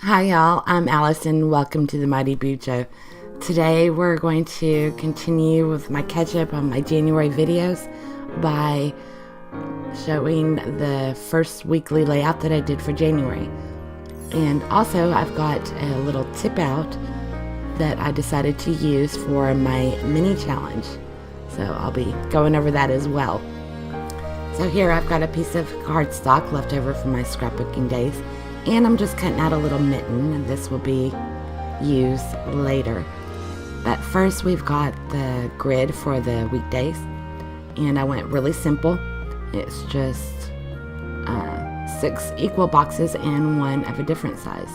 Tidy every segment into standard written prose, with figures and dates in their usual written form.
Hi y'all, I'm Allison. Welcome to the Mighty Bujo. Today we're going to continue with my catch-up on my January videos by showing the first weekly layout that I did for January. And also I've got a little tip out that I decided to use for my mini challenge. So I'll be going over that as well. So here I've got a piece of cardstock left over from my scrapbooking days. And I'm just cutting out a little mitten, and this will be used later. But first we've got the grid for the weekdays, and I went really simple. It's just 6 equal boxes and one of a different size.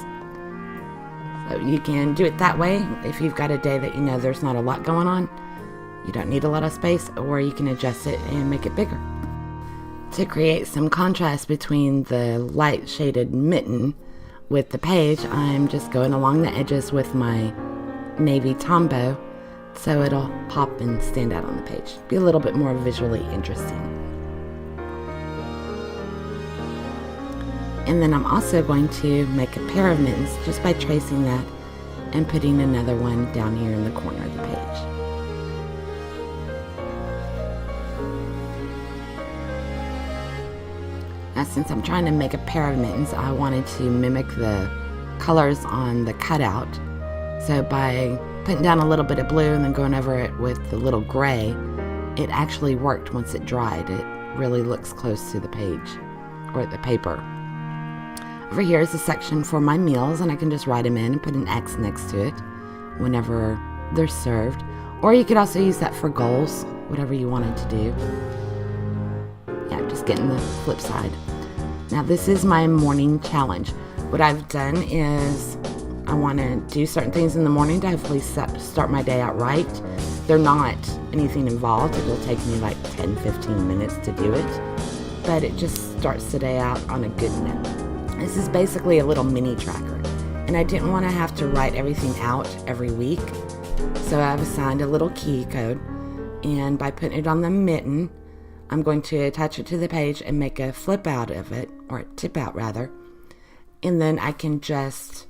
So you can do it that way if you've got a day that you know there's not a lot going on. You don't need a lot of space, or you can adjust it and make it bigger. To create some contrast between the light shaded mitten with the page, I'm just going along the edges with my navy Tombow so it'll pop and stand out on the page. Be a little bit more visually interesting. And then I'm also going to make a pair of mittens just by tracing that and putting another one down here in the corner of the page. Now, since I'm trying to make a pair of mittens, I wanted to mimic the colors on the cutout. So by putting down a little bit of blue and then going over it with the little gray, it actually worked once it dried. It really looks close to the page or the paper. Over here is a section for my meals, and I can just write them in and put an X next to it whenever they're served. Or you could also use that for goals, whatever you wanted to do. Yeah, just getting the flip side. Now this is my morning challenge. What I've done is I want to do certain things in the morning to hopefully start my day out right. They're not anything involved. It will take me like 10-15 minutes to do it, but it just starts the day out on a good note. This is basically a little mini tracker, and I didn't want to have to write everything out every week, so I've assigned a little key code, and by putting it on the mitten, I'm going to attach it to the page and make a flip out of it, or a tip out rather, and then I can just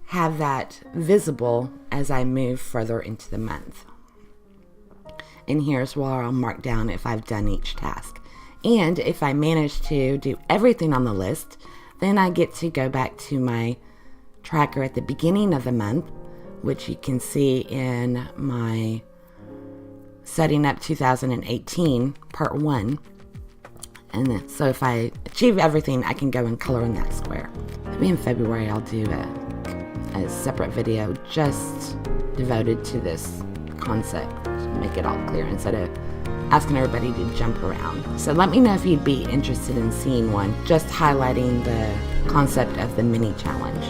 have that visible as I move further into the month. And here's where I'll mark down if I've done each task. And if I manage to do everything on the list, then I get to go back to my tracker at the beginning of the month, which you can see in my Setting Up 2018 part 1, and then, so if I achieve everything, I can go and color in that square. Maybe in February I'll do a separate video just devoted to this concept to make it all clear instead of asking everybody to jump around. So let me know if you'd be interested in seeing one just highlighting the concept of the mini challenge.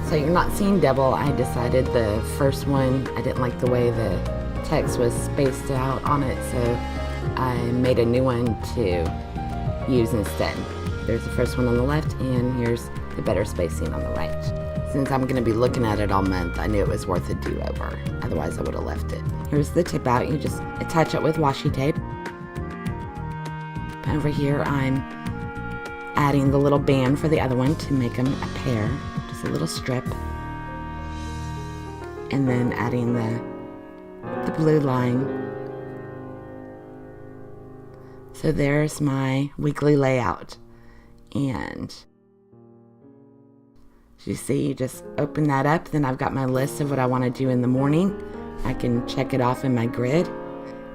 So you're not seeing double. I decided the first one, I didn't like the way the text was spaced out on it, so I made a new one to use instead. There's the first one on the left, and here's the better spacing on the right. Since I'm going to be looking at it all month, I knew it was worth a do-over. Otherwise I would have left it. Here's the tip out. You just attach it with washi tape. Over here I'm adding the little band for the other one to make them a pair. Just a little strip. And then adding the blue line. So there's my weekly layout, and as you see, you just open that up, then I've got my list of what I want to do in the morning. I can check it off in my grid,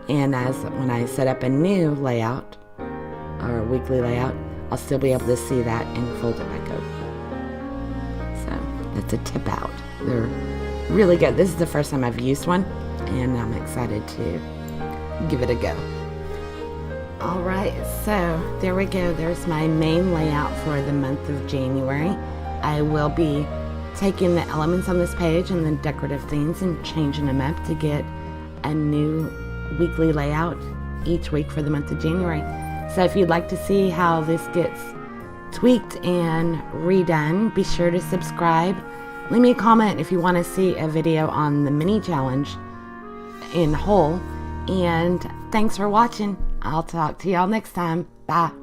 and when I set up a new layout or a weekly layout, I'll still be able to see that and fold it back over. So that's a tip out. They're really good. This is the first time I've used one, and I'm excited to give it a go. Alright, so there we go. There's my main layout for the month of January. I will be taking the elements on this page and the decorative things and changing them up to get a new weekly layout each week for the month of January. So if you'd like to see how this gets tweaked and redone, be sure to subscribe. Leave me a comment if you want to see a video on the mini challenge in whole, and thanks for watching. I'll talk to y'all next time. Bye.